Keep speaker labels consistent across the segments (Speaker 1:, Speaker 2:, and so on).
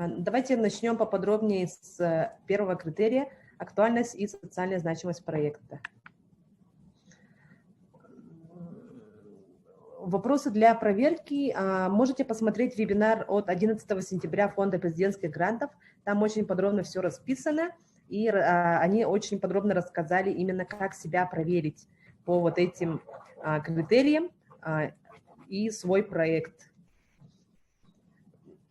Speaker 1: Давайте начнем поподробнее с первого критерия – актуальность и социальная значимость проекта. Вопросы для проверки. Можете посмотреть вебинар от 11 сентября Фонда президентских грантов. Там очень подробно все расписано, и они очень подробно рассказали именно, как себя проверить по вот этим критериям и свой проект.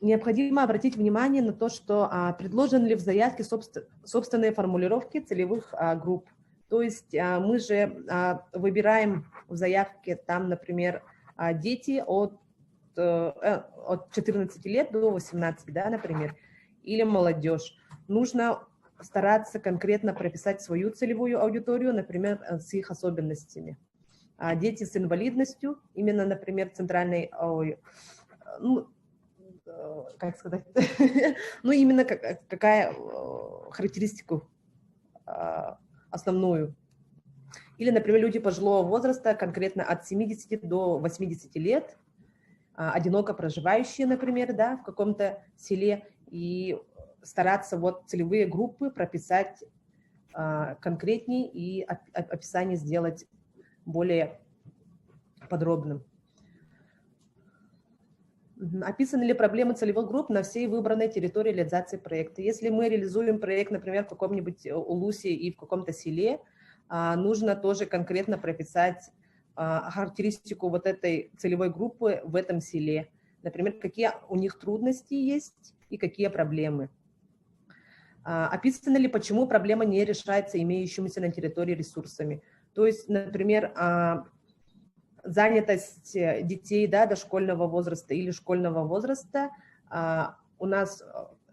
Speaker 1: Необходимо обратить внимание на то, что предложены ли в заявке собственные формулировки целевых групп. То есть мы же выбираем в заявке там, например, дети от 14 лет до 18, да, например, или молодежь. Нужно стараться конкретно прописать свою целевую аудиторию, например, с их особенностями. Дети с инвалидностью, именно, например, центральной, как сказать, ну, именно какая характеристику основную. Или, например, люди пожилого возраста, конкретно от 70 до 80 лет, одиноко проживающие, например, да, в каком-то селе, и стараться вот целевые группы прописать конкретнее и описание сделать более подробным. Описаны ли проблемы целевых групп на всей выбранной территории реализации проекта? Если мы реализуем проект, например, в каком-нибудь улусе и в каком-то селе, нужно тоже конкретно прописать характеристику вот этой целевой группы в этом селе. Например, какие у них трудности есть и какие проблемы. Описано ли, почему проблема не решается имеющимися на территории ресурсами. То есть, например, занятость детей, да, дошкольного возраста или школьного возраста у нас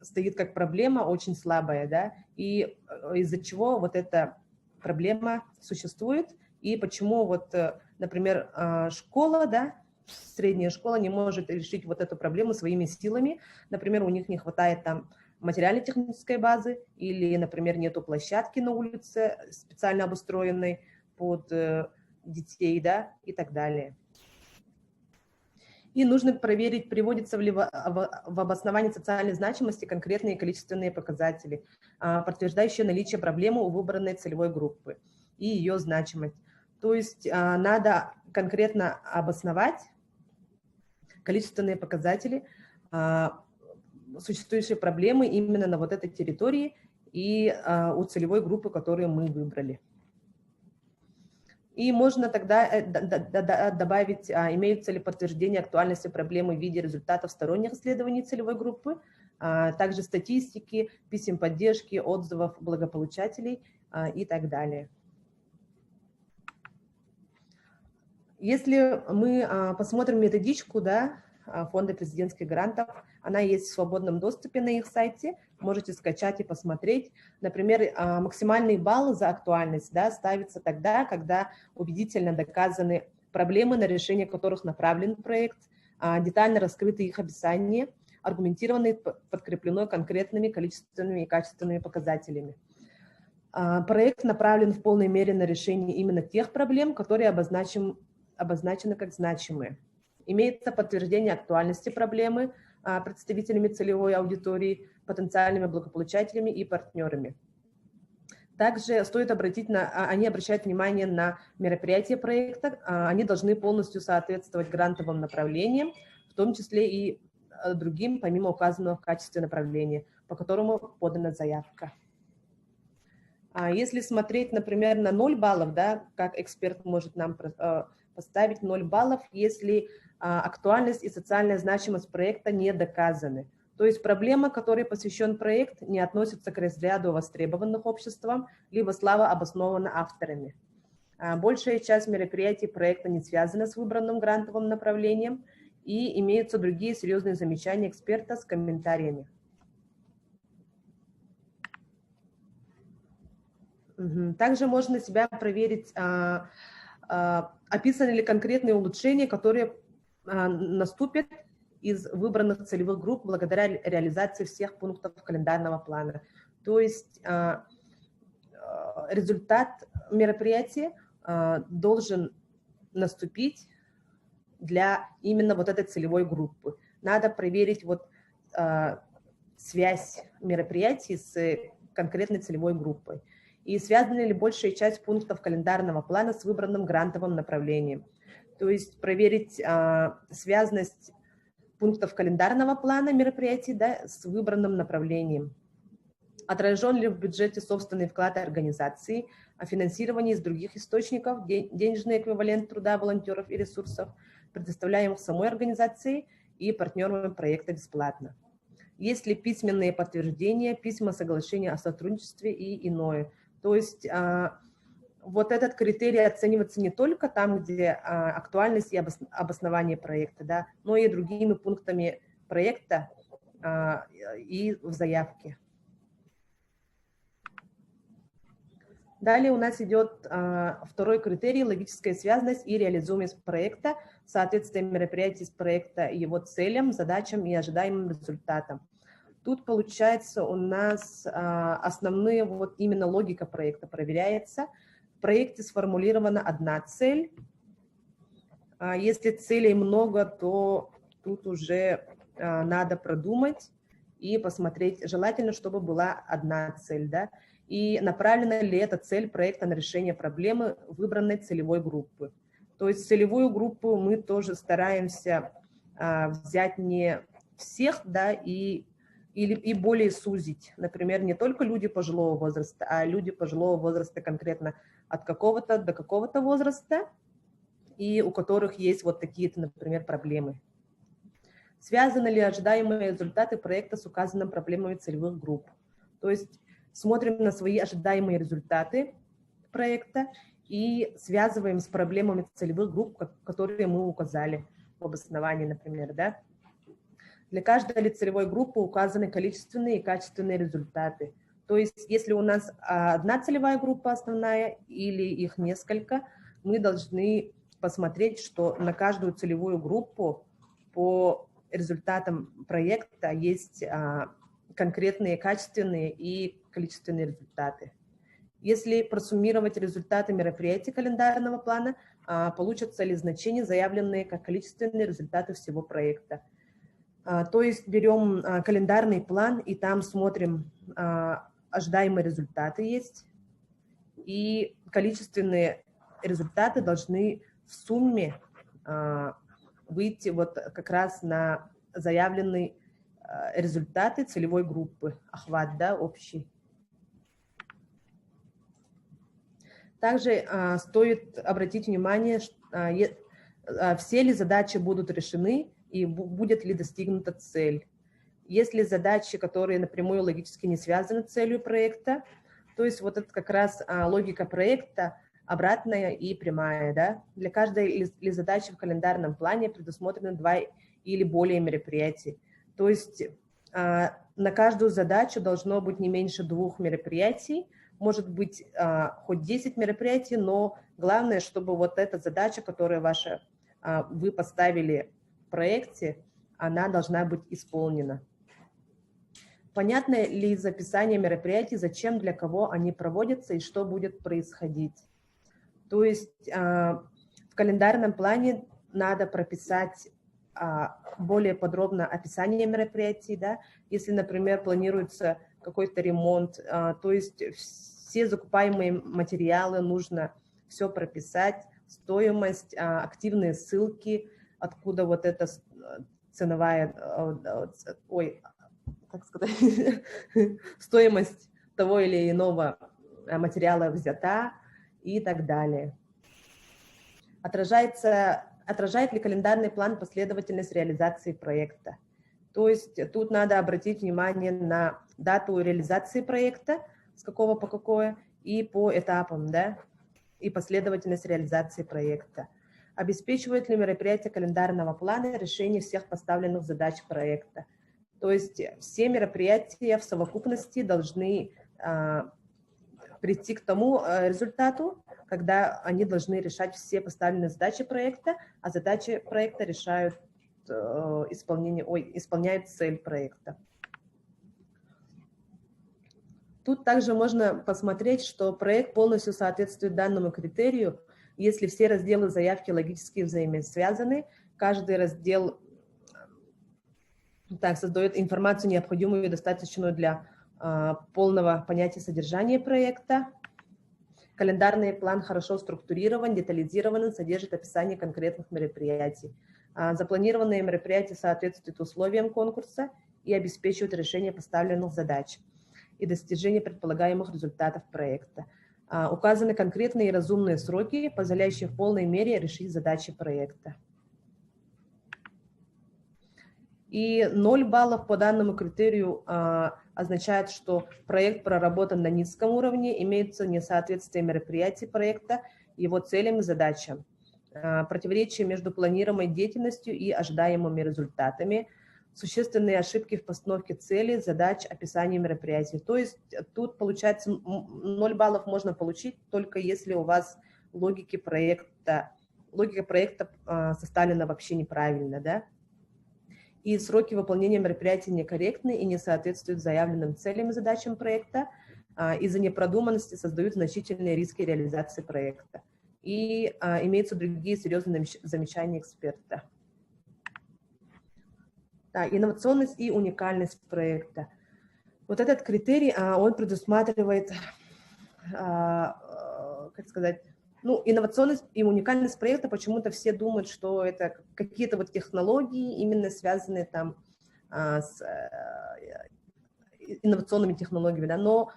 Speaker 1: стоит как проблема очень слабая, да, и из-за чего вот эта проблема существует, и почему вот, например, школа, да, средняя школа не может решить вот эту проблему своими силами. Например, у них не хватает там материально-технической базы, или, например, нету площадки на улице специально обустроенной под детей, да, и так далее. И нужно проверить, приводятся ли в обосновании социальной значимости конкретные количественные показатели, подтверждающие наличие проблемы у выбранной целевой группы и ее значимость. То есть надо конкретно обосновать количественные показатели существующие проблемы именно на вот этой территории и у целевой группы, которую мы выбрали. И можно тогда добавить, имеются ли подтверждения актуальности проблемы в виде результатов сторонних исследований целевой группы, также статистики, писем поддержки, отзывов благополучателей и так далее. Если мы посмотрим методичку, да, Фонда президентских грантов, она есть в свободном доступе на их сайте, можете скачать и посмотреть. Например, максимальный балл за актуальность, да, ставится тогда, когда убедительно доказаны проблемы, на решение которых направлен проект, детально раскрыты их описание, аргументированно и подкреплено конкретными количественными и качественными показателями. Проект направлен в полной мере на решение именно тех проблем, которые обозначены как значимые. Имеется подтверждение актуальности проблемы представителями целевой аудитории, потенциальными благополучателями и партнерами. Также стоит они обращают внимание на мероприятия проекта, они должны полностью соответствовать грантовым направлениям, в том числе и другим, помимо указанного в качестве направления, по которому подана заявка. Если смотреть, например, на 0 баллов, да, как эксперт может нам поставить 0 баллов, если актуальность и социальная значимость проекта не доказаны. То есть проблема, которой посвящен проект, не относится к разряду востребованных обществом, либо слабо обоснована авторами. Большая часть мероприятий проекта не связана с выбранным грантовым направлением, и имеются другие серьезные замечания эксперта с комментариями. Также можно себя проверить, описаны ли конкретные улучшения, которые наступят из выбранных целевых групп благодаря реализации всех пунктов календарного плана. То есть результат мероприятия должен наступить для именно вот этой целевой группы. Надо проверить вот связь мероприятий с конкретной целевой группой? И связана ли большая часть пунктов календарного плана с выбранным грантовым направлением? То есть проверить связанность пунктов календарного плана мероприятий, да, с выбранным направлением. Отражен ли в бюджете собственный вклад организации, о финансировании из других источников, денежный эквивалент труда волонтеров и ресурсов, предоставляемых самой организацией и партнерами проекта бесплатно. Есть ли письменные подтверждения, письма соглашения о сотрудничестве и иное. То есть вот этот критерий оценивается не только там, где актуальность и обоснование проекта, да, но и другими пунктами проекта и в заявке. Далее у нас идет второй критерий – логическая связанность и реализуемость проекта, соответствие мероприятий с проекта и его целям, задачам и ожидаемым результатам. Тут получается у нас основные, вот именно логика проекта проверяется. В проекте сформулирована одна цель. Если целей много, то тут уже надо продумать и посмотреть. Желательно, чтобы была одна цель, да? И направлена ли эта цель проекта на решение проблемы выбранной целевой группы. То есть целевую группу мы тоже стараемся взять не всех, да, и более сузить. Например, не только люди пожилого возраста, а люди пожилого возраста конкретно от какого-то до какого-то возраста, и у которых есть вот такие-то, например, проблемы. Связаны ли ожидаемые результаты проекта с указанными проблемами целевых групп? То есть смотрим на свои ожидаемые результаты проекта и связываем с проблемами целевых групп, которые мы указали в обосновании, например, да. Для каждой целевой группы указаны количественные и качественные результаты. То есть если у нас одна целевая группа основная или их несколько, мы должны посмотреть, что на каждую целевую группу по результатам проекта есть конкретные качественные и количественные результаты. Если просуммировать результаты мероприятий календарного плана, получатся ли значения, заявленные как количественные результаты всего проекта. То есть берем календарный план и там смотрим, ожидаемые результаты есть, и количественные результаты должны в сумме выйти вот как раз на заявленные результаты целевой группы, охват, да, общий. Также стоит обратить внимание, все ли задачи будут решены и будет ли достигнута цель. Если задачи, которые напрямую логически не связаны с целью проекта, то есть вот это как раз логика проекта обратная и прямая. Да? Для каждой задачи в календарном плане предусмотрены 2 или более мероприятий. То есть на каждую задачу должно быть не меньше 2 мероприятий, может быть хоть 10 мероприятий, но главное, чтобы вот эта задача, которую вы поставили в проекте, она должна быть исполнена. Понятно ли из описания мероприятий, зачем, для кого они проводятся и что будет происходить? То есть в календарном плане надо прописать более подробно описание мероприятий, да? Если, например, планируется какой-то ремонт, то есть все закупаемые материалы нужно все прописать, стоимость, активные ссылки, откуда вот эта ценовая, как сказать, стоимость того или иного материала взята и так далее. Отражает ли календарный план последовательность реализации проекта? То есть тут надо обратить внимание на дату реализации проекта, с какого по какое, и по этапам, да, и последовательность реализации проекта. Обеспечивает ли мероприятие календарного плана решение всех поставленных задач проекта? То есть все мероприятия в совокупности должны прийти к тому результату, когда они должны решать все поставленные задачи проекта, а задачи проекта решают исполняют цель проекта. Тут также можно посмотреть, что проект полностью соответствует данному критерию, если все разделы заявки логически взаимосвязаны, каждый раздел Так, создает информацию, необходимую и достаточную для полного понятия содержания проекта. Календарный план хорошо структурирован, детализирован, содержит описание конкретных мероприятий. Запланированные мероприятия соответствуют условиям конкурса и обеспечивают решение поставленных задач и достижение предполагаемых результатов проекта. Указаны конкретные и разумные сроки, позволяющие в полной мере решить задачи проекта. И 0 баллов по данному критерию означает, что проект проработан на низком уровне, имеется несоответствие мероприятий проекта, его целям и задачам, противоречие между планируемой деятельностью и ожидаемыми результатами, существенные ошибки в постановке целей, задач, описании мероприятий. То есть тут, получается, 0 баллов можно получить только если у вас логика проекта составлена вообще неправильно, да? И сроки выполнения мероприятий некорректны и не соответствуют заявленным целям и задачам проекта. Из-за непродуманности создают значительные риски реализации проекта. И имеются другие серьезные замечания эксперта. Да, инновационность и уникальность проекта. Вот этот критерий, он предусматривает, как сказать, ну, инновационность и уникальность проекта, почему-то все думают, что это какие-то вот технологии, именно связанные там с инновационными технологиями, да, но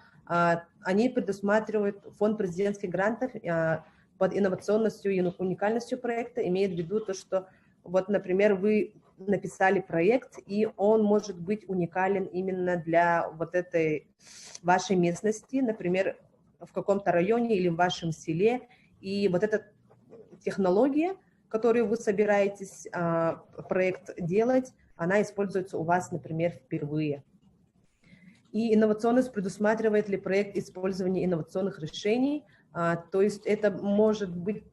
Speaker 1: они предусматривают фонд президентских грантов под инновационностью и уникальностью проекта, имеет в виду то, что вот, например, вы написали проект, и он может быть уникален именно для вот этой вашей местности, например, в каком-то районе или в вашем селе. И вот эта технология, которую вы собираетесь проект делать, она используется у вас, например, впервые. И инновационность предусматривает ли проект использование инновационных решений, то есть это может быть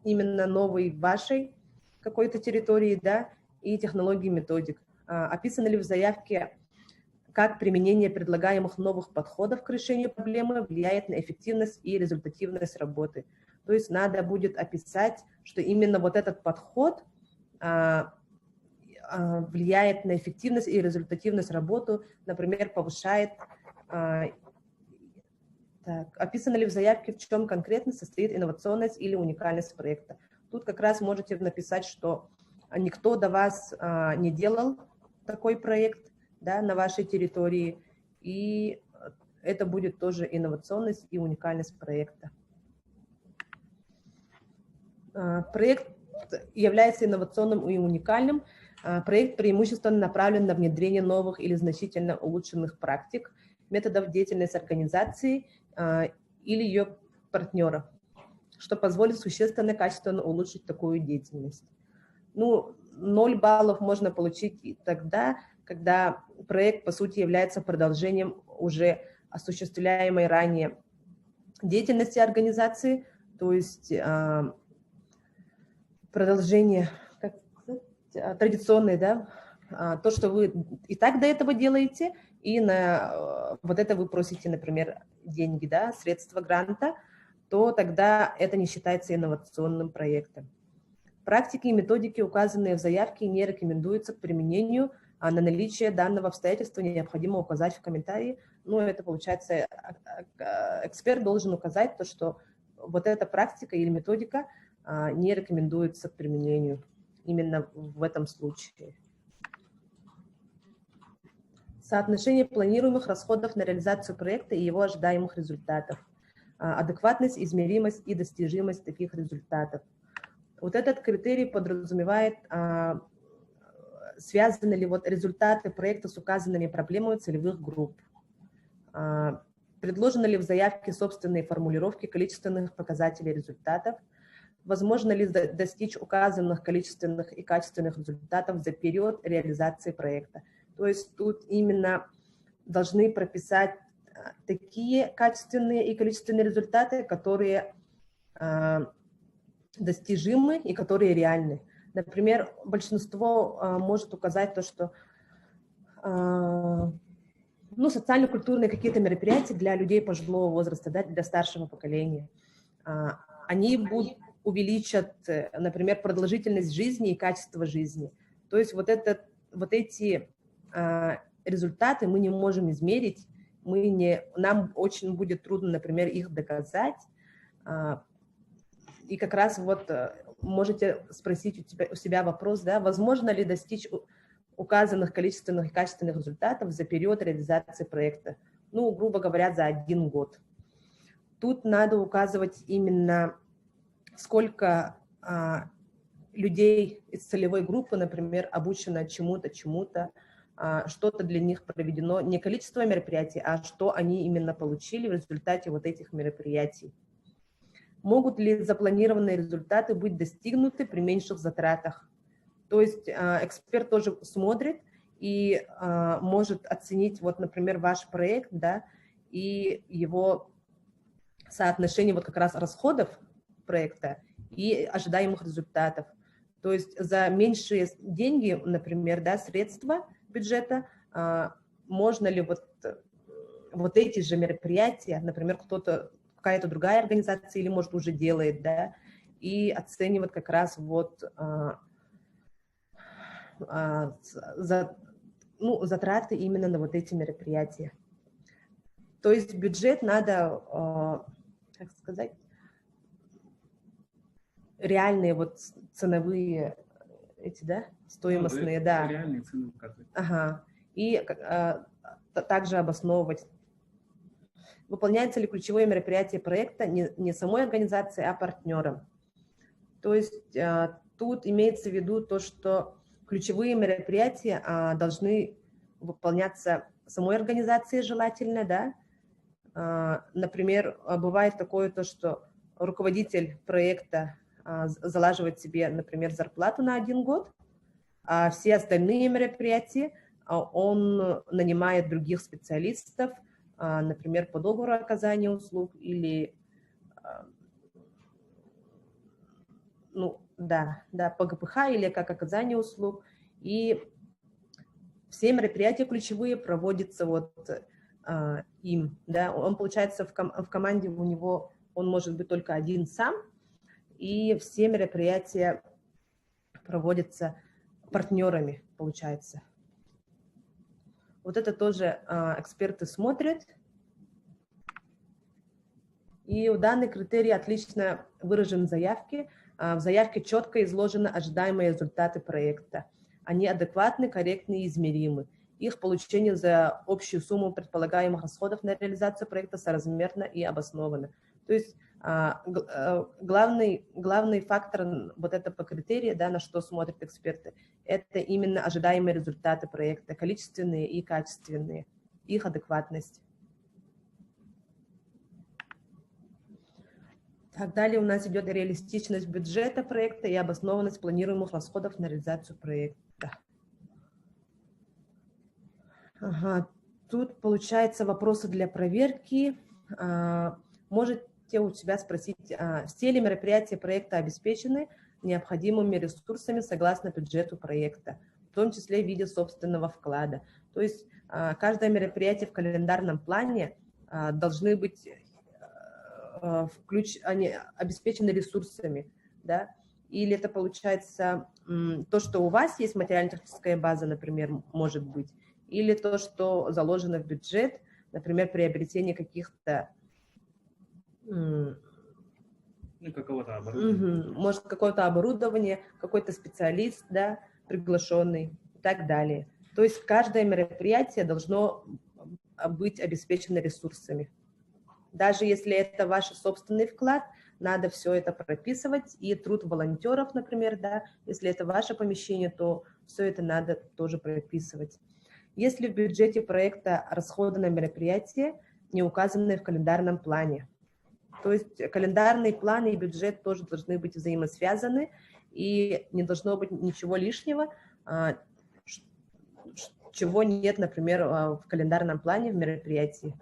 Speaker 1: именно новой вашей какой-то территории, да, и технологии, методик. Описано ли в заявке, как применение предлагаемых новых подходов к решению проблемы влияет на эффективность и результативность работы. То есть надо будет описать, что именно вот этот подход влияет на эффективность и результативность работы, например, повышает. Описано ли в заявке, в чем конкретно состоит инновационность или уникальность проекта. Тут как раз можете написать, что никто до вас не делал такой проект, да, на вашей территории, и это будет тоже инновационность и уникальность проекта. Проект является инновационным и уникальным. Проект преимущественно направлен на внедрение новых или значительно улучшенных практик, методов деятельности организации или ее партнеров, что позволит существенно качественно улучшить такую деятельность. Ну, 0 баллов можно получить и тогда, когда проект, по сути, является продолжением уже осуществляемой ранее деятельности организации, то есть продолжение традиционной, да, то, что вы и так до этого делаете, и на вот это вы просите, например, деньги, да, средства гранта, то тогда это не считается инновационным проектом. Практики и методики, указанные в заявке, не рекомендуются к применению, а на наличие данного обстоятельства необходимо указать в комментарии. Ну, это получается, эксперт должен указать то, что вот эта практика или методика не рекомендуется к применению именно в этом случае. Соотношение планируемых расходов на реализацию проекта и его ожидаемых результатов. Адекватность, измеримость и достижимость таких результатов. Вот этот критерий подразумевает, связаны ли вот результаты проекта с указанными проблемами целевых групп. Предложены ли в заявке собственные формулировки количественных показателей результатов. Возможно ли достичь указанных количественных и качественных результатов за период реализации проекта. То есть тут именно должны прописать такие качественные и количественные результаты, которые достижимы и которые реальны. Например, большинство может указать то, что ну, социально-культурные какие-то мероприятия для людей пожилого возраста, да, для старшего поколения. Они увеличат, например, продолжительность жизни и качество жизни. То есть вот этот вот эти результаты мы не можем измерить, нам очень будет трудно, например, их доказать. И как раз вот можете спросить у себя вопрос, да, возможно ли достичь указанных количественных и качественных результатов за период реализации проекта, ну, грубо говоря, за 1 год. Тут надо указывать именно, сколько людей из целевой группы, например, обучено чему-то, что-то для них проведено, не количество мероприятий, а что они именно получили в результате вот этих мероприятий. Могут ли запланированные результаты быть достигнуты при меньших затратах? То есть эксперт тоже смотрит и может оценить, вот, например, ваш проект, да, и его соотношение вот как раз расходов проекта и ожидаемых результатов. То есть за меньшие деньги, например, да, средства бюджета, можно ли вот эти же мероприятия, например, какая-то другая организация или, может, уже делает, да, и оценивать как раз вот затраты именно на вот эти мероприятия. То есть бюджет надо, как сказать, реальные вот ценовые эти, да, стоимостные, да.
Speaker 2: Реальные цены указывать.
Speaker 1: Ага. И также обосновывать. Выполняются ли ключевые мероприятия проекта не самой организацией, а партнером. То есть тут имеется в виду то, что ключевые мероприятия должны выполняться самой организацией желательно, да. Например, бывает такое то, что руководитель проекта залаживает себе, например, зарплату на 1 год, а все остальные мероприятия он нанимает других специалистов, например, по договору оказания услуг или, ну, да, по ГПХ или как оказание услуг. И все мероприятия ключевые проводятся вот им, да. Он, получается, в команде у него, он может быть только один сам, и все мероприятия проводятся партнерами, получается. Вот это тоже эксперты смотрят. И данный критерий отлично выражен в заявке. В заявке четко изложены ожидаемые результаты проекта. Они адекватны, корректны и измеримы. Их получение за общую сумму предполагаемых расходов на реализацию проекта соразмерно и обосновано. То есть главный фактор вот этого критерия, да, на что смотрят эксперты, это именно ожидаемые результаты проекта, количественные и качественные, их адекватность. Так, далее у нас идет реалистичность бюджета проекта и обоснованность планируемых расходов на реализацию проекта. Ага. Тут, получается, вопросы для проверки. Можете у себя спросить, все ли мероприятия проекта обеспечены необходимыми ресурсами согласно бюджету проекта, в том числе в виде собственного вклада. То есть каждое мероприятие в календарном плане должны быть они обеспечены ресурсами, да, или это получается то, что у вас есть материально-техническая база, например, может быть, или то, что заложено в бюджет, например, приобретение каких-то
Speaker 2: какого-то оборудования.
Speaker 1: Может, какое-то оборудование, какой-то специалист, да, приглашенный и так далее. То есть каждое мероприятие должно быть обеспечено ресурсами. Даже если это ваш собственный вклад, надо все это прописывать, и труд волонтеров, например, да, если это ваше помещение, то все это надо тоже прописывать. Если в бюджете проекта расходы на мероприятие не указаны в календарном плане, то есть календарный план и бюджет тоже должны быть взаимосвязаны, и не должно быть ничего лишнего, чего нет, например, в календарном плане в мероприятии.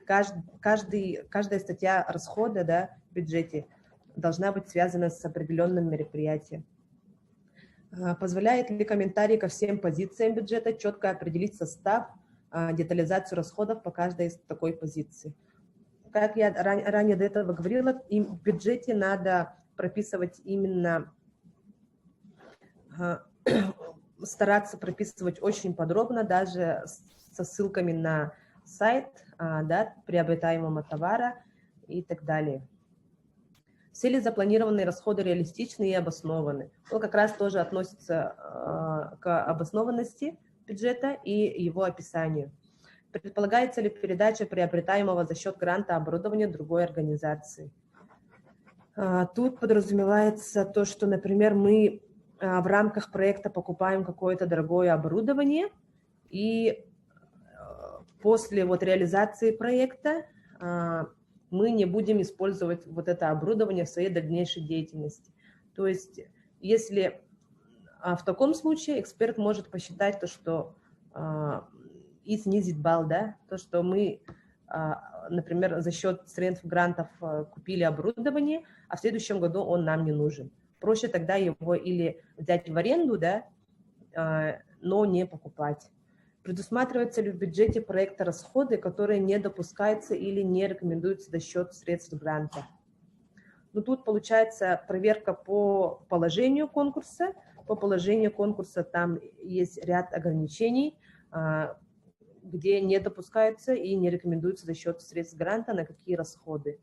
Speaker 1: Каждая статья расхода, да, в бюджете должна быть связана с определенным мероприятием. Позволяет ли комментарий ко всем позициям бюджета четко определить состав, детализацию расходов по каждой из такой позиции? Как я ранее до этого говорила, в бюджете надо прописывать именно стараться прописывать очень подробно, даже со ссылками на сайт, да, приобретаемого товара и так далее. Все ли запланированные расходы реалистичны и обоснованы? Ну, как раз тоже относится к обоснованности бюджета и его описанию. Предполагается ли передача приобретаемого за счет гранта оборудования другой организации? Тут подразумевается то, что, например, мы в рамках проекта покупаем какое-то дорогое оборудование, и после вот реализации проекта мы не будем использовать вот это оборудование в своей дальнейшей деятельности. То есть, если в таком случае эксперт может посчитать то, что и снизить балл, да, то, что мы, например, за счет средств грантов купили оборудование, а в следующем году он нам не нужен. Проще тогда его или взять в аренду, да, но не покупать. Предусматриваются ли в бюджете проекта расходы, которые не допускаются или не рекомендуются за счет средств гранта? Ну, тут получается проверка по положению конкурса. По положению конкурса там есть ряд ограничений, где не допускаются и не рекомендуются за счет средств гранта, на какие расходы.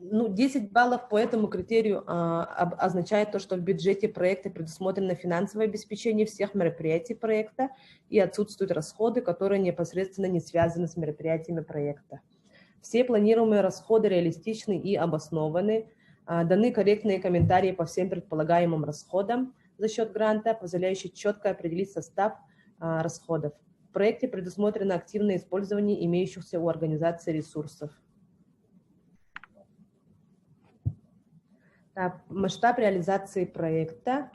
Speaker 1: Ну, 10 баллов по этому критерию означает то, что в бюджете проекта предусмотрено финансовое обеспечение всех мероприятий проекта и отсутствуют расходы, которые непосредственно не связаны с мероприятиями проекта. Все планируемые расходы реалистичны и обоснованы. Даны корректные комментарии по всем предполагаемым расходам за счет гранта, позволяющие четко определить состав расходов. В проекте предусмотрено активное использование имеющихся у организации ресурсов. Масштаб реализации проекта.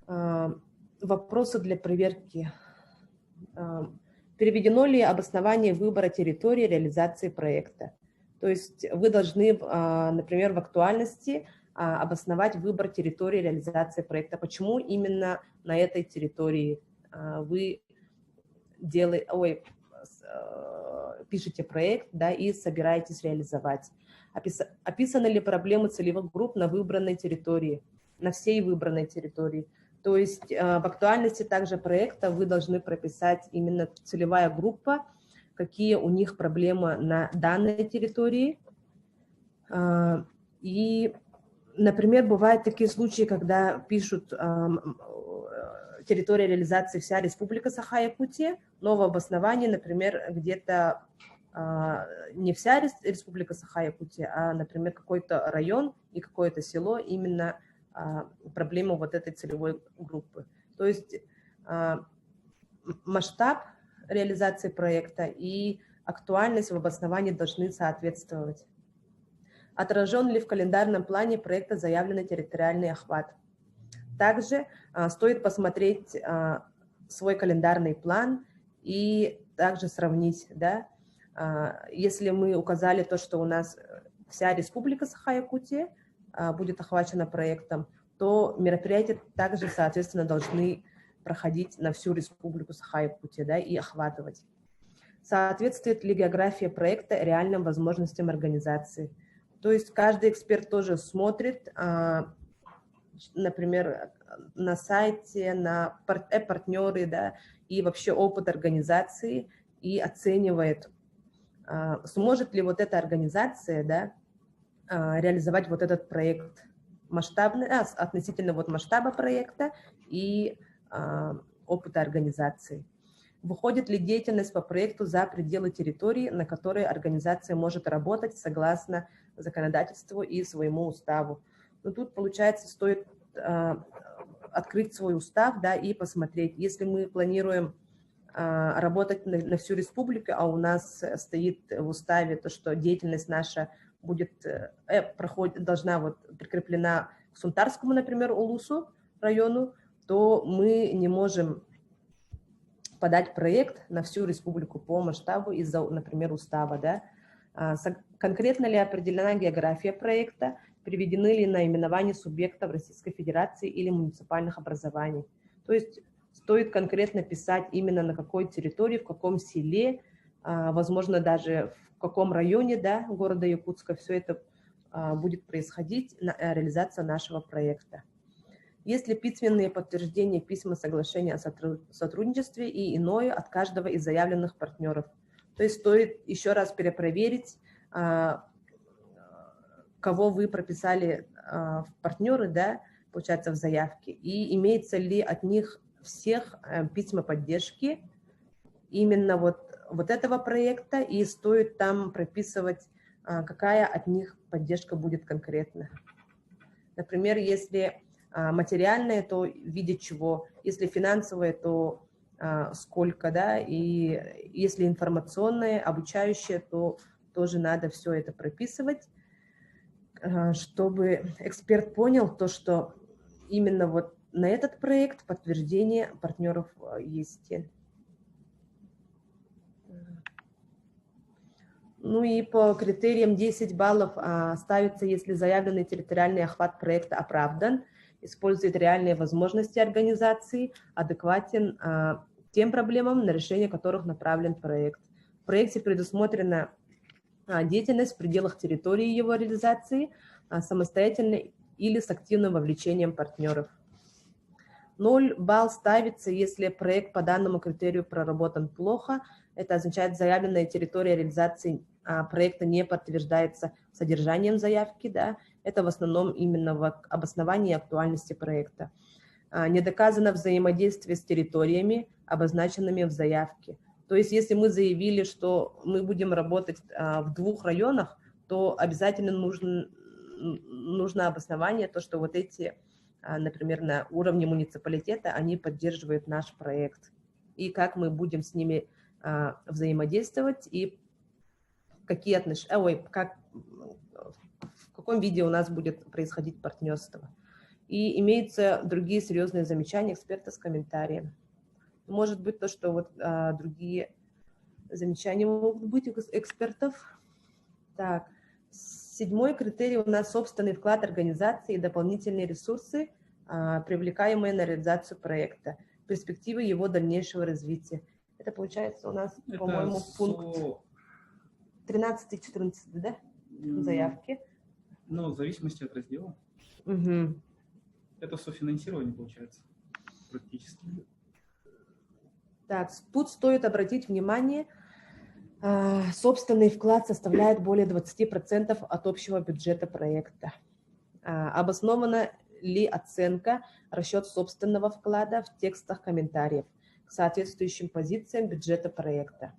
Speaker 1: Вопросы для проверки. Переведено ли обоснование выбора территории реализации проекта? То есть вы должны, например, в актуальности обосновать выбор территории реализации проекта. Почему именно на этой территории вы пишете проект, да, и собираетесь реализовать? Описаны ли проблемы целевых групп на выбранной территории, на всей выбранной территории? То есть в актуальности также проекта вы должны прописать именно целевая группа, какие у них проблемы на данной территории. И, например, бывают такие случаи, когда пишут территория реализации вся Республика Саха-Якутия, но в обосновании, например, где-то не вся Республика Саха-Якутия, а, например, какой-то район и какое-то село именно проблему вот этой целевой группы. То есть масштаб реализации проекта и актуальность в обосновании должны соответствовать. Отражен ли в календарном плане проекта заявленный территориальный охват? Также стоит посмотреть свой календарный план и также сравнить, да, если мы указали то, что у нас вся Республика Саха-Якутия будет охвачена проектом, то мероприятия также, соответственно, должны проходить на всю Республику Саха-Якутия, да, и охватывать. Соответствует ли география проекта реальным возможностям организации? То есть каждый эксперт тоже смотрит, например, на сайте, на партнеры, да, и вообще опыт организации и оценивает, сможет ли вот эта организация, да, реализовать вот этот проект масштабный, относительно вот масштаба проекта и опыта организации. Выходит ли деятельность по проекту за пределы территории, на которой организация может работать согласно законодательству и своему уставу? Но тут, получается, стоит открыть свой устав, да, и посмотреть, если мы планируем работать на всю республику, а у нас стоит в уставе то, что деятельность наша будет, должна вот прикреплена к Сунтарскому, например, Улусу району, то мы не можем подать проект на всю республику по масштабу из-за, например, устава, да. Конкретно ли определена география проекта, приведены ли наименования субъектов Российской Федерации или муниципальных образований. То есть стоит конкретно писать именно на какой территории, в каком селе, возможно, даже в каком районе, да, города Якутска все это будет происходить, реализация нашего проекта. Есть ли письменные подтверждения письма соглашения о сотрудничестве и иное от каждого из заявленных партнеров? То есть стоит еще раз перепроверить, кого вы прописали в партнеры, да, получается, в заявке, и имеется ли от них всех письма поддержки именно вот этого проекта, и стоит там прописывать, какая от них поддержка будет конкретно. Например, если материальное, то в виде чего, если финансовое, то сколько, да, и если информационное, обучающее, то тоже надо все это прописывать, чтобы эксперт понял то, что именно вот на этот проект подтверждение партнеров есть. Ну и по критериям 10 баллов ставится, если заявленный территориальный охват проекта оправдан, использует реальные возможности организации, адекватен тем проблемам, на решение которых направлен проект. В проекте предусмотрена деятельность в пределах территории его реализации, самостоятельно или с активным вовлечением партнеров. 0 балл ставится, если проект по данному критерию проработан плохо. Это означает, заявленная территория реализации проекта не подтверждается содержанием заявки. Да? Это в основном именно в обосновании актуальности проекта. Не доказано взаимодействие с территориями, обозначенными в заявке. То есть, если мы заявили, что мы будем работать в 2 районах, то обязательно нужно обоснование, то, что вот эти, например, на уровне муниципалитета, они поддерживают наш проект. И как мы будем с ними взаимодействовать, и какие отношения, в каком виде у нас будет происходить партнерство. И имеются другие серьезные замечания эксперта с комментарием. Может быть то, что вот другие замечания могут быть у экспертов. Так, 7-й критерий у нас собственный вклад организации и дополнительные ресурсы, привлекаемые на реализацию проекта, перспективы его дальнейшего развития. Это получается у нас, по-моему, пункт 13-14, да, заявки.
Speaker 2: Ну, в зависимости от раздела.
Speaker 1: Угу.
Speaker 2: Это софинансирование получается практически.
Speaker 1: Так, тут стоит обратить внимание, собственный вклад составляет более 20% от общего бюджета проекта. Обоснована ли оценка, расчет собственного вклада в текстах комментариев к соответствующим позициям бюджета проекта?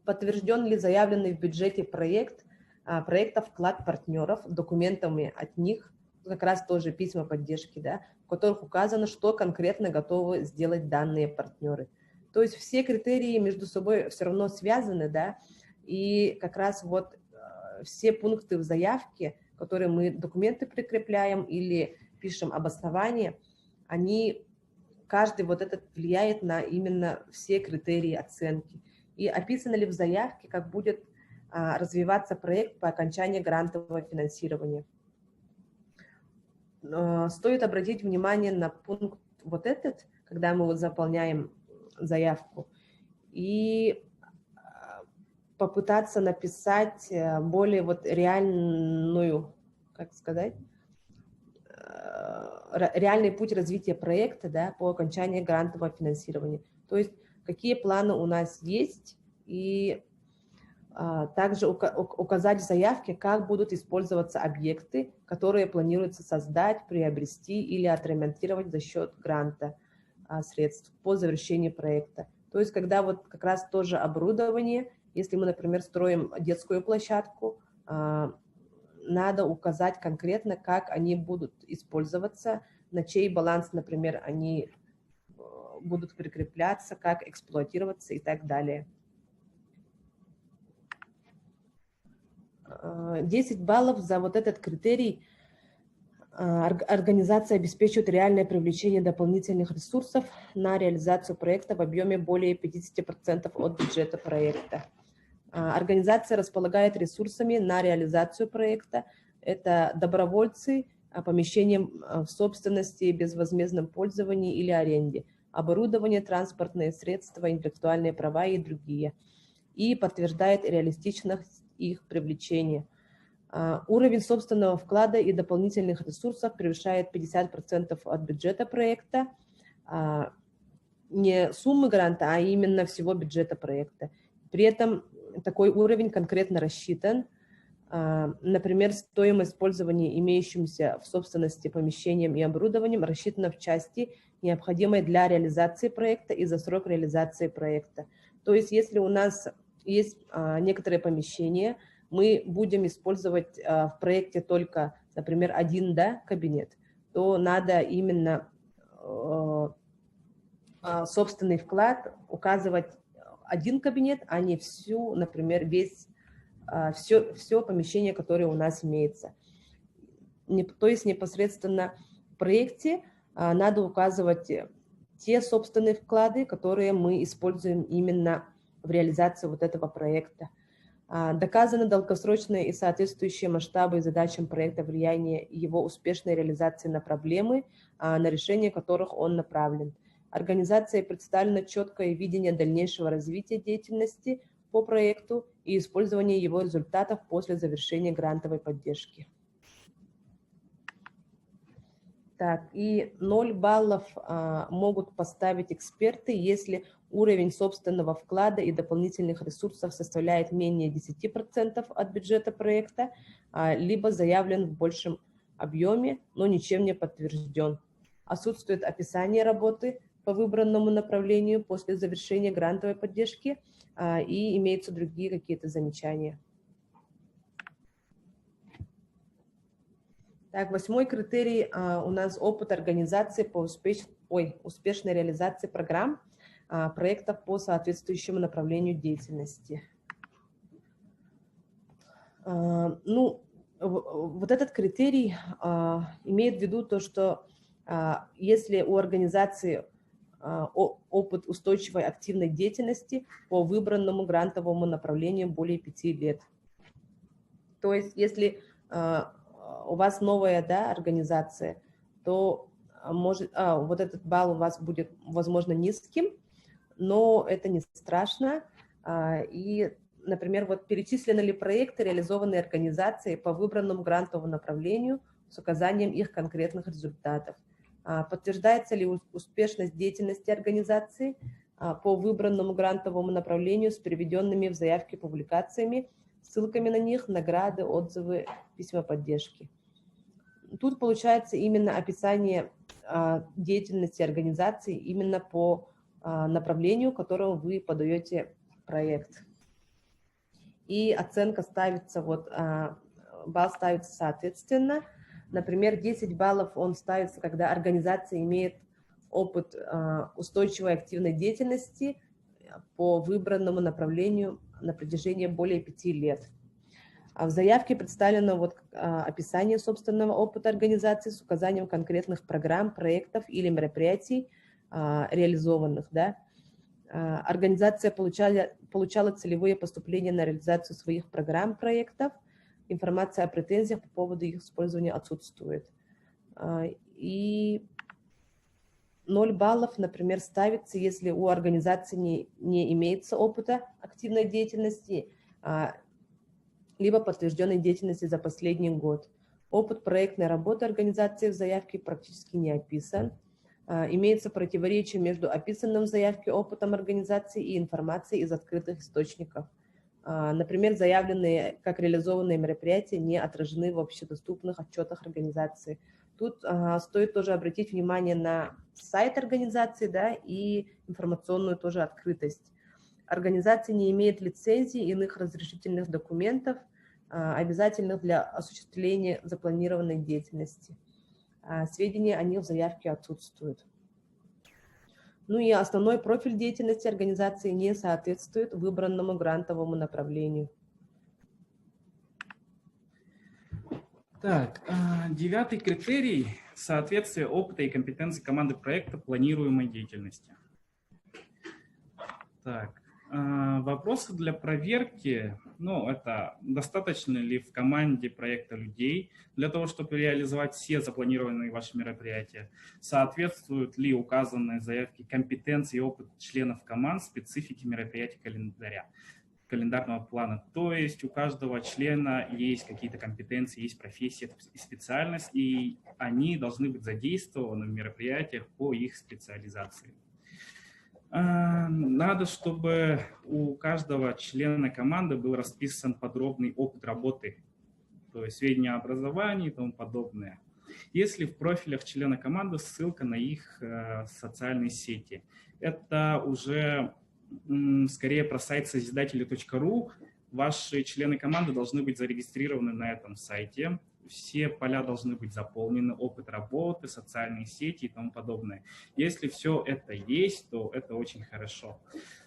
Speaker 1: Подтвержден ли заявленный в бюджете проекта вклад партнеров документами от них, как раз тоже письма поддержки, да, в которых указано, что конкретно готовы сделать данные партнеры. То есть все критерии между собой все равно связаны, да, и как раз вот все пункты в заявке, которые мы документы прикрепляем или пишем обоснование, они, каждый вот этот влияет на именно все критерии оценки. И описано ли в заявке, как будет развиваться проект по окончании грантового финансирования. Стоит обратить внимание на пункт вот этот, когда мы вот заполняем заявку, и попытаться написать более вот реальную, как сказать, реальный путь развития проекта, да, по окончании грантового финансирования. То есть какие планы у нас есть, и также указать в заявке, как будут использоваться объекты, которые планируется создать, приобрести или отремонтировать за счет гранта средств по завершении проекта. То есть когда вот как раз тоже оборудование, если мы, например, строим детскую площадку, надо указать конкретно, как они будут использоваться, на чей баланс, например, они будут прикрепляться, как эксплуатироваться и так далее. 10 баллов за вот этот критерий. Организация обеспечивает реальное привлечение дополнительных ресурсов на реализацию проекта в объеме более 50% от бюджета проекта. Организация располагает ресурсами на реализацию проекта. Это добровольцы, помещением в собственности, безвозмездном пользовании или аренде, оборудование, транспортные средства, интеллектуальные права и другие. И подтверждает реалистичность их привлечения. Уровень собственного вклада и дополнительных ресурсов превышает 50% от бюджета проекта. Не суммы гранта, а именно всего бюджета проекта. При этом такой уровень конкретно рассчитан. Например, стоимость использования имеющимся в собственности помещением и оборудованием рассчитана в части, необходимой для реализации проекта и за срок реализации проекта. То есть, если у нас есть некоторые помещения, мы будем использовать в проекте только, например, один кабинет, то надо именно собственный вклад указывать один кабинет, а не всю, например, все помещение, которое у нас имеется. То есть непосредственно в проекте надо указывать те собственные вклады, которые мы используем именно в реализации вот этого проекта. Доказаны долгосрочные и соответствующие масштабы и задачам проекта влияние его успешной реализации на проблемы, на решение которых он направлен. Организацией представлено четкое видение дальнейшего развития деятельности по проекту и использование его результатов после завершения грантовой поддержки. Так, и 0 баллов могут поставить эксперты, если уровень собственного вклада и дополнительных ресурсов составляет менее 10% от бюджета проекта, либо заявлен в большем объеме, но ничем не подтвержден. Отсутствует описание работы по выбранному направлению после завершения грантовой поддержки и имеются другие какие-то замечания. Так, 8-й критерий у нас опыт организации по успешной реализации программ, проектов по соответствующему направлению деятельности. Ну, вот этот критерий имеет в виду то, что если у организации опыт устойчивой активной деятельности по выбранному грантовому направлению более 5 лет. То есть, если у вас новая организация, то вот этот балл у вас будет, возможно, низким, но это не страшно. И, например, вот перечислены ли проекты, реализованные организацией по выбранному грантовому направлению с указанием их конкретных результатов. Подтверждается ли успешность деятельности организации по выбранному грантовому направлению с приведенными в заявке публикациями, ссылками на них, награды, отзывы, письма поддержки. Тут получается именно описание деятельности организации именно по направлению, которому вы подаете проект. И оценка ставится, балл ставится соответственно. Например, 10 баллов он ставится, когда организация имеет опыт устойчивой активной деятельности по выбранному направлению на протяжении более 5 лет. В заявке представлено описание собственного опыта организации с указанием конкретных программ, проектов или мероприятий, реализованных. Организация получала целевые поступления на реализацию своих программ, проектов. Информация о претензиях по поводу их использования отсутствует. И 0 баллов, например, ставится, если у организации не имеется опыта активной деятельности, либо подтвержденной деятельности за последний год. Опыт проектной работы организации в заявке практически не описан. Имеется противоречие между описанным в заявке опытом организации и информацией из открытых источников. Например, заявленные как реализованные мероприятия не отражены в общедоступных отчетах организации. Тут стоит тоже обратить внимание на сайт организации, и информационную тоже открытость. Организация не имеет лицензий и иных разрешительных документов, обязательных для осуществления запланированной деятельности. Сведения о них в заявке отсутствуют. Ну и основной профиль деятельности организации не соответствует выбранному грантовому направлению.
Speaker 2: Так, 9-й критерий – соответствие опыта и компетенций команды проекта планируемой деятельности. Так, вопросы для проверки. Это достаточно ли в команде проекта людей для того, чтобы реализовать все запланированные ваши мероприятия? Соответствуют ли указанные в заявке компетенции и опыт членов команд специфике мероприятий календаря? календарного плана. То есть у каждого члена есть какие-то компетенции, есть профессия и специальность, и они должны быть задействованы в мероприятиях по их специализации. Надо, чтобы у каждого члена команды был расписан подробный опыт работы, то есть сведения о образовании и тому подобное. Если в профилях члена команды ссылка на их социальные сети, это уже скорее про сайт созидатели.ру. Ваши члены команды должны быть зарегистрированы на этом сайте. Все поля должны быть заполнены, опыт работы, социальные сети и тому подобное. Если все это есть, то это очень хорошо.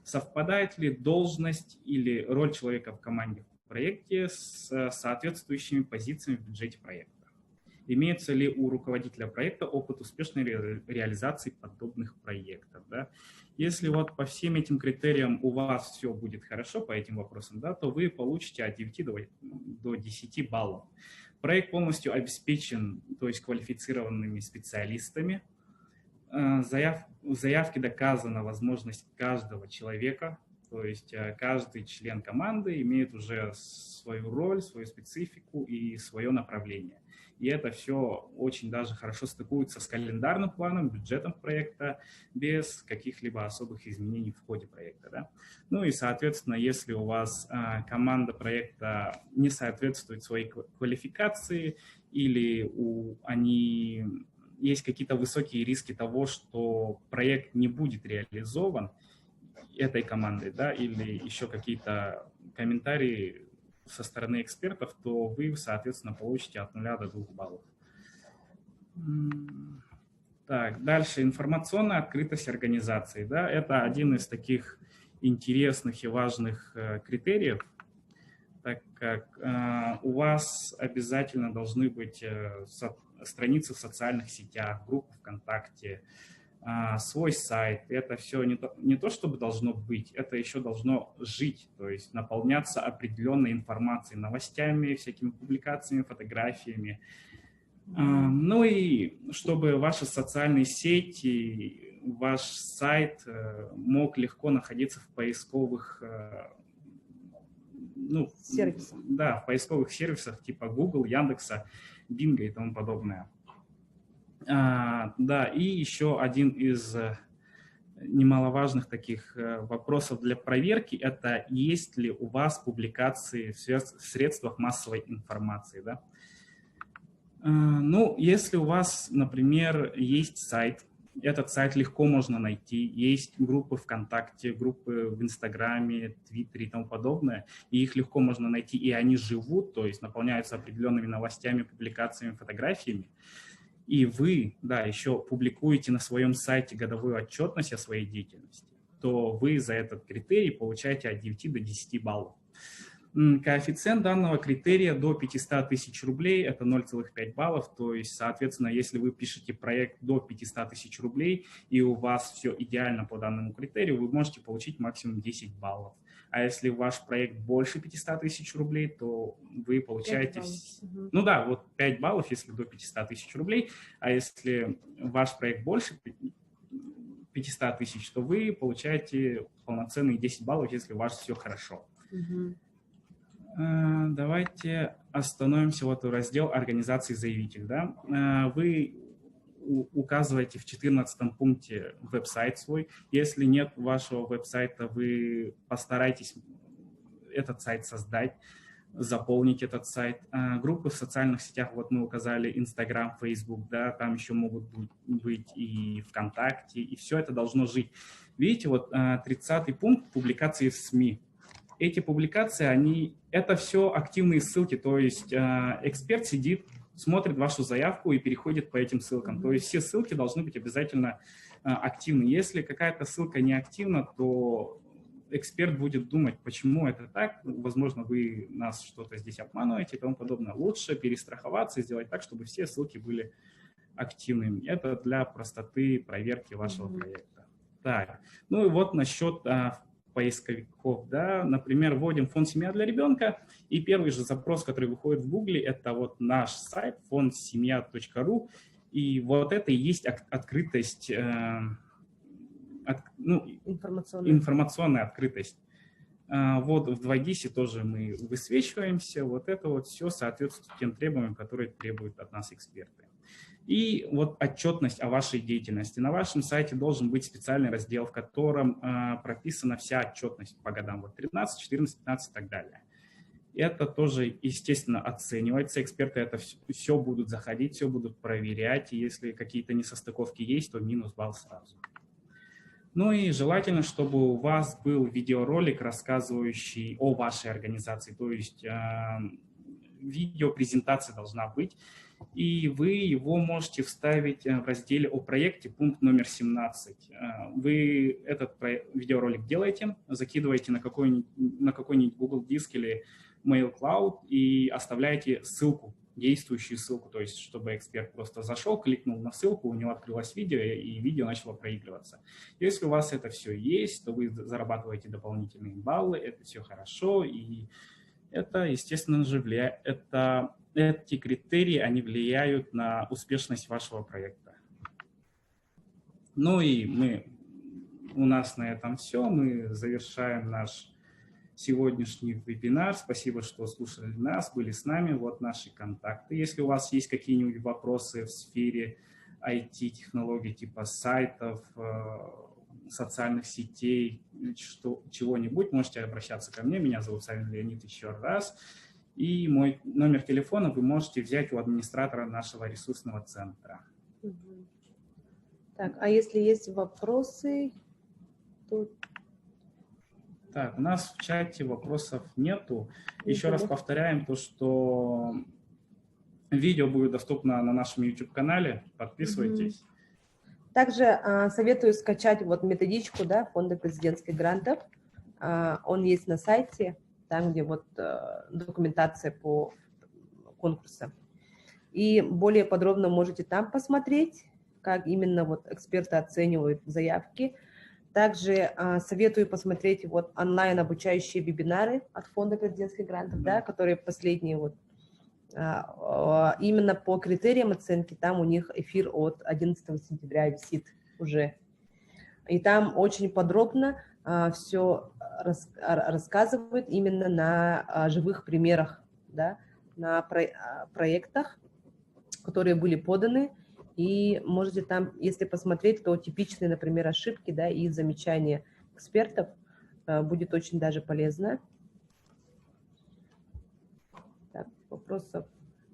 Speaker 2: Совпадает ли должность или роль человека в команде в проекте с соответствующими позициями в бюджете проекта? Имеется ли у руководителя проекта опыт успешной реализации подобных проектов? Да? Если вот по всем этим критериям у вас все будет хорошо по этим вопросам, да, то вы получите от 9 до 10 баллов. Проект полностью обеспечен, то есть квалифицированными специалистами. В заявке доказана возможность каждого человека, то есть каждый член команды имеет уже свою роль, свою специфику и свое направление. И это все очень даже хорошо стыкуется с календарным планом, бюджетом проекта, без каких-либо особых изменений в ходе проекта. Да? Ну и, соответственно, если у вас команда проекта не соответствует своей квалификации или они есть какие-то высокие риски того, что проект не будет реализован этой командой, да, или еще какие-то комментарии со стороны экспертов, то вы, соответственно, получите от 0 до 2 баллов. Так, дальше информационная открытость организации. Да, это один из таких интересных и важных критериев, так как у вас обязательно должны быть страницы в социальных сетях, группы ВКонтакте, свой сайт. Это все не то, чтобы должно быть, это еще должно жить, то есть наполняться определенной информацией, новостями, всякими публикациями, фотографиями. Ну и чтобы ваши социальные сети, ваш сайт мог легко находиться в поисковых сервисах. Да, в поисковых сервисах типа Google, Яндекса, Бинга и тому подобное. Да, и еще один из немаловажных таких вопросов для проверки – это есть ли у вас публикации в средствах массовой информации. Да? Ну, если у вас, например, есть сайт, этот сайт легко можно найти, есть группы ВКонтакте, группы в Инстаграме, Твиттере и тому подобное, и их легко можно найти, и они живут, то есть наполняются определенными новостями, публикациями, фотографиями, и вы, да, еще публикуете на своем сайте годовую отчетность о своей деятельности, то вы за этот критерий получаете от 9 до 10 баллов. Коэффициент данного критерия до 500 тысяч рублей – это 0,5 баллов, то есть, соответственно, если вы пишете проект до 500 тысяч рублей и у вас все идеально по данному критерию, вы можете получить максимум 10 баллов. А если ваш проект больше 500 тысяч рублей, то вы получаете… Ну да, вот 5 баллов, если до 500 тысяч рублей, а если ваш проект больше 500 тысяч, то вы получаете полноценные 10 баллов, если у вас все хорошо. Давайте остановимся вот в раздел организации заявитель. Да? Вы указываете в 14 пункте веб-сайт свой. Если нет вашего веб-сайта, вы постарайтесь этот сайт создать, заполнить этот сайт. Группы в социальных сетях, вот мы указали Instagram, Facebook, да, там еще могут быть и ВКонтакте, и все это должно жить. Видите, вот 30-й пункт публикации в СМИ. Эти публикации, это все активные ссылки, то есть эксперт сидит, смотрит вашу заявку и переходит по этим ссылкам. То есть все ссылки должны быть обязательно активны. Если какая-то ссылка не активна, то эксперт будет думать, почему это так, возможно, вы нас что-то здесь обманываете и тому подобное. Лучше перестраховаться и сделать так, чтобы все ссылки были активными. Это для простоты проверки вашего проекта. Так, ну и вот насчет поисковиков, да, например, вводим фонд «Семья для ребенка», и первый же запрос, который выходит в Гугле, это вот наш сайт фондсемья.ру, и вот это и есть открытость, информационная открытость. Вот в 2GIS тоже мы высвечиваемся. Вот это вот все соответствует тем требованиям, которые требуют от нас эксперты. И вот отчетность о вашей деятельности. На вашем сайте должен быть специальный раздел, в котором прописана вся отчетность по годам. Вот 13, 14, 15 и так далее. Это тоже, естественно, оценивается. Эксперты это все будут заходить, все будут проверять. И если какие-то несостыковки есть, то минус балл сразу. Ну и желательно, чтобы у вас был видеоролик, рассказывающий о вашей организации. То есть видеопрезентация должна быть. И вы его можете вставить в разделе о проекте, пункт номер 17. Вы этот видеоролик делаете, закидываете на какой-нибудь Google Диск или Mail Cloud и оставляете ссылку, действующую ссылку, то есть чтобы эксперт просто зашел, кликнул на ссылку, у него открылось видео, и видео начало проигрываться. Если у вас это все есть, то вы зарабатываете дополнительные баллы, это все хорошо, и это, естественно же, эти критерии, они влияют на успешность вашего проекта. Ну и у нас на этом все. Мы завершаем наш сегодняшний вебинар. Спасибо, что слушали нас, были с нами. Вот наши контакты. Если у вас есть какие-нибудь вопросы в сфере IT-технологий, типа сайтов, социальных сетей, чего-нибудь, можете обращаться ко мне. Меня зовут Савин Леонид еще раз. И мой номер телефона вы можете взять у администратора нашего ресурсного центра.
Speaker 1: Так, а если есть вопросы, то...
Speaker 2: Так, у нас в чате вопросов нету. Еще раз повторяем то, что видео будет доступно на нашем YouTube-канале. Подписывайтесь.
Speaker 1: Также советую скачать вот методичку, да, Фонда президентских грантов. Он есть на сайте, там, где вот документация по конкурсам. И более подробно можете там посмотреть, как именно вот эксперты оценивают заявки. Также советую посмотреть вот онлайн обучающие вебинары от Фонда президентских грантов, да, которые последние вот именно по критериям оценки, там у них эфир от 11 сентября висит уже. И там очень подробно все рассказывают именно на живых примерах, да, на проектах, которые были поданы. И можете там, если посмотреть, то типичные, например, ошибки, да, и замечания экспертов будет очень даже полезно. Так, вопросов?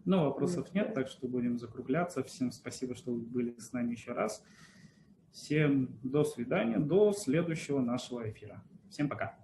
Speaker 2: Ну, вопросов нет, так что будем закругляться. Всем спасибо, что вы были с нами еще раз. Всем до свидания, до следующего нашего эфира. Всем пока.